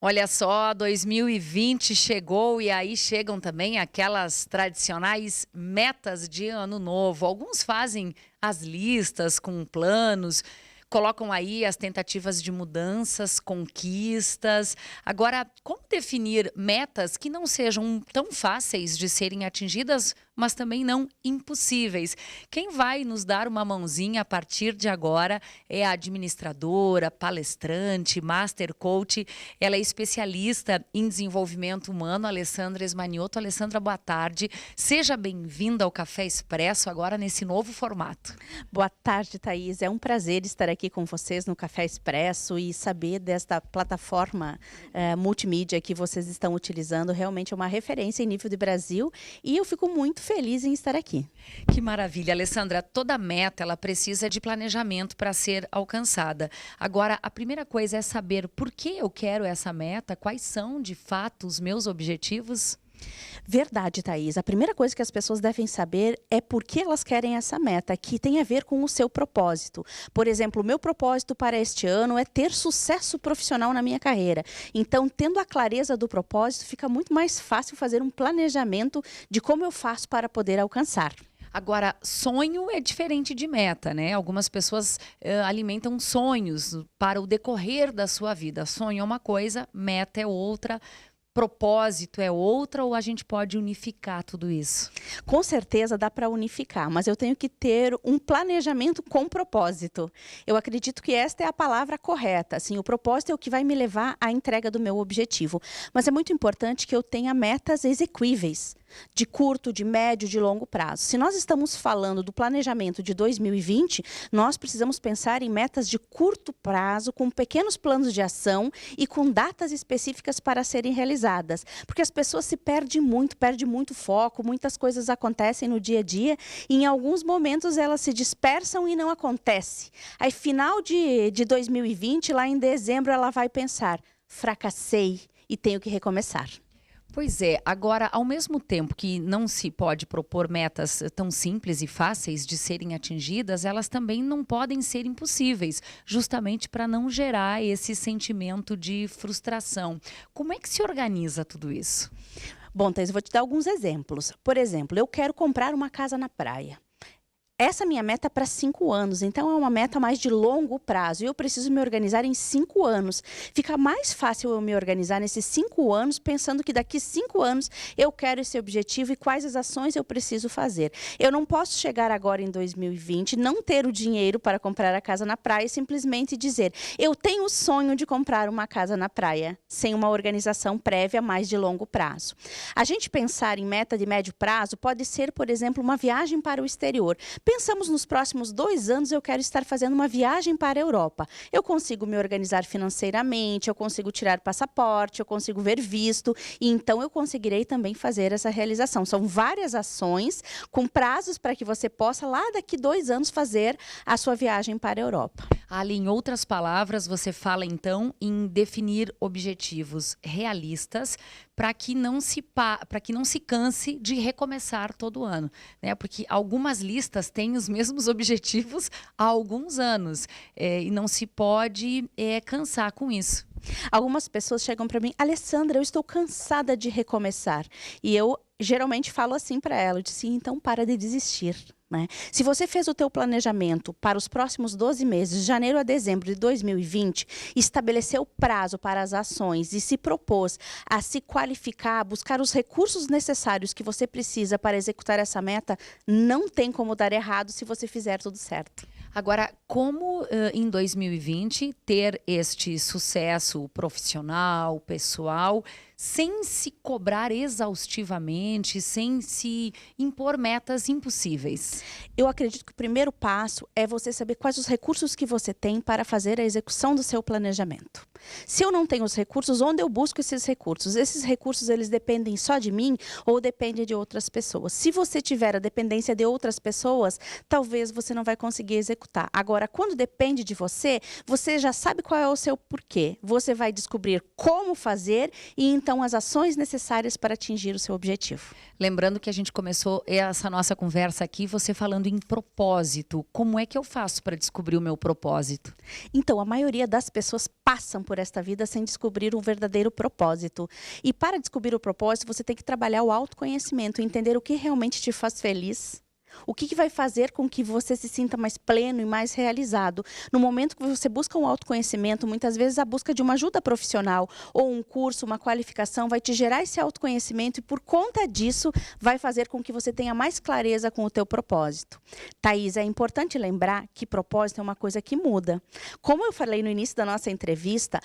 Olha só, 2020 chegou e aí chegam também aquelas tradicionais metas de ano novo. Alguns fazem as listas com planos, colocam aí as tentativas de mudanças, conquistas. Agora, como definir metas que não sejam tão fáceis de serem atingidas, mas também não impossíveis? Quem vai nos dar uma mãozinha a partir de agora é a administradora, palestrante, master coach. Ela é especialista em desenvolvimento humano, Alessandra Esmanioto. Alessandra, boa tarde. Seja bem-vinda ao Café Expresso, agora nesse novo formato. Boa tarde, Thaís. É um prazer estar aqui com vocês no Café Expresso e saber desta plataforma multimídia que vocês estão utilizando. Realmente é uma referência em nível de Brasil e eu fico muito feliz em estar aqui. Que maravilha, Alessandra. Toda meta, ela precisa de planejamento para ser alcançada. Agora, a primeira coisa é saber por que eu quero essa meta, quais são, de fato, os meus objetivos. Verdade, Thaís. A primeira coisa que as pessoas devem saber é por que elas querem essa meta, que tem a ver com o seu propósito. Por exemplo, o meu propósito para este ano é ter sucesso profissional na minha carreira. Então, tendo a clareza do propósito, fica muito mais fácil fazer um planejamento de como eu faço para poder alcançar. Agora, sonho é diferente de meta, né? Algumas pessoas alimentam sonhos para o decorrer da sua vida. Sonho é uma coisa, meta é outra. Propósito é outra, ou a gente pode unificar tudo isso? Com certeza dá para unificar, mas eu tenho que ter um planejamento com propósito. Eu acredito que esta é a palavra correta. Assim, o propósito é o que vai me levar à entrega do meu objetivo. Mas é muito importante que eu tenha metas exequíveis, de curto, de médio, de longo prazo. Se nós estamos falando do planejamento de 2020, nós precisamos pensar em metas de curto prazo, com pequenos planos de ação e com datas específicas para serem realizadas. Porque as pessoas se perdem muito foco, muitas coisas acontecem no dia a dia e em alguns momentos elas se dispersam e não acontece. Aí final de 2020, lá em dezembro, ela vai pensar, fracassei e tenho que recomeçar. Pois é, agora, ao mesmo tempo que não se pode propor metas tão simples e fáceis de serem atingidas, elas também não podem ser impossíveis, justamente para não gerar esse sentimento de frustração. Como é que se organiza tudo isso? Bom, Thais, eu vou te dar alguns exemplos. Por exemplo, eu quero comprar uma casa na praia. Essa minha meta é para 5 anos, então é uma meta mais de longo prazo. E eu preciso me organizar em 5 anos. Fica mais fácil eu me organizar nesses 5 anos, pensando que daqui 5 anos eu quero esse objetivo e quais as ações eu preciso fazer. Eu não posso chegar agora em 2020, não ter o dinheiro para comprar a casa na praia e simplesmente dizer, eu tenho o sonho de comprar uma casa na praia, sem uma organização prévia mais de longo prazo. A gente pensar em meta de médio prazo pode ser, por exemplo, uma viagem para o exterior. Pensamos nos próximos 2 anos, eu quero estar fazendo uma viagem para a Europa. Eu consigo me organizar financeiramente, eu consigo tirar passaporte, eu consigo ver visto, e então eu conseguirei também fazer essa realização. São várias ações com prazos para que você possa, lá daqui 2 anos, fazer a sua viagem para a Europa. Ali, em outras palavras, você fala então em definir objetivos realistas para que não se canse de recomeçar todo ano, né? Porque algumas listas têm os mesmos objetivos há alguns anos e não se pode cansar com isso. Algumas pessoas chegam para mim, Alessandra, eu estou cansada de recomeçar. E eu geralmente falo assim para ela, eu disse, então para de desistir. Né? Se você fez o teu planejamento para os próximos 12 meses, de janeiro a dezembro de 2020, estabeleceu prazo para as ações e se propôs a se qualificar, buscar os recursos necessários que você precisa para executar essa meta, não tem como dar errado se você fizer tudo certo. Agora, como em 2020 ter este sucesso profissional, pessoal, sem se cobrar exaustivamente, sem se impor metas impossíveis? Eu acredito que o primeiro passo é você saber quais os recursos que você tem para fazer a execução do seu planejamento. Se eu não tenho os recursos, onde eu busco esses recursos? Esses recursos, eles dependem só de mim ou dependem de outras pessoas? Se você tiver a dependência de outras pessoas, talvez você não vai conseguir executar executar. Agora, quando depende de você, você já sabe qual é o seu porquê. Você vai descobrir como fazer e então as ações necessárias para atingir o seu objetivo. Lembrando que a gente começou essa nossa conversa aqui, você falando em propósito. Como é que eu faço para descobrir o meu propósito? Então, a maioria das pessoas passam por esta vida sem descobrir um verdadeiro propósito. E para descobrir o propósito, você tem que trabalhar o autoconhecimento, entender o que realmente te faz feliz. O que vai fazer com que você se sinta mais pleno e mais realizado? No momento que você busca um autoconhecimento, muitas vezes a busca de uma ajuda profissional ou um curso, uma qualificação vai te gerar esse autoconhecimento e por conta disso vai fazer com que você tenha mais clareza com o teu propósito. Thaís, é importante lembrar que propósito é uma coisa que muda. Como eu falei no início da nossa entrevista,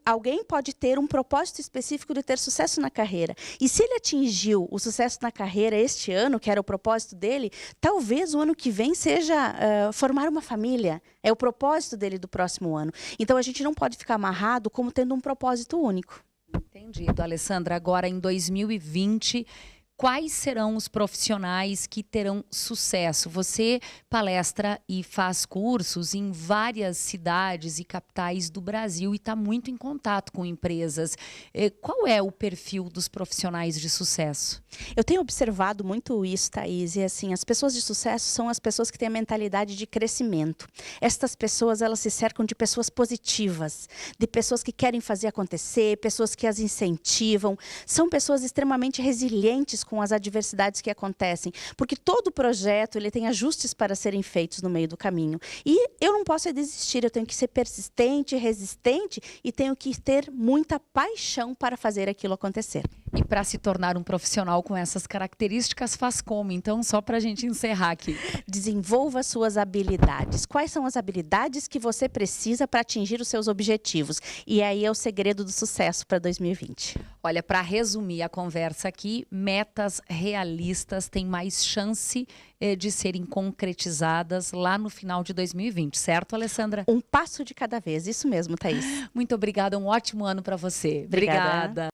alguém pode ter um propósito específico de ter sucesso na carreira. E se ele atingiu o sucesso na carreira este ano, que era o propósito dele, talvez o ano que vem seja formar uma família. É o propósito dele do próximo ano. Então, a gente não pode ficar amarrado como tendo um propósito único. Entendido, Alessandra. Agora, em 2020... quais serão os profissionais que terão sucesso? Você palestra e faz cursos em várias cidades e capitais do Brasil e está muito em contato com empresas. Qual é o perfil dos profissionais de sucesso? Eu tenho observado muito isso, Thaís, e assim, as pessoas de sucesso são as pessoas que têm a mentalidade de crescimento. Estas pessoas, elas se cercam de pessoas positivas, de pessoas que querem fazer acontecer, pessoas que as incentivam. São pessoas extremamente resilientes com as adversidades que acontecem, porque todo projeto ele tem ajustes para serem feitos no meio do caminho. E eu não posso desistir, eu tenho que ser persistente, resistente e tenho que ter muita paixão para fazer aquilo acontecer. E para se tornar um profissional com essas características, faz como? Então, só para a gente encerrar aqui. Desenvolva suas habilidades. Quais são as habilidades que você precisa para atingir os seus objetivos? E aí é o segredo do sucesso para 2020. Olha, para resumir a conversa aqui, metas realistas têm mais chance de serem concretizadas lá no final de 2020, certo, Alessandra? Um passo de cada vez, isso mesmo, Thaís. Muito obrigada, um ótimo ano para você. Obrigada. Obrigada.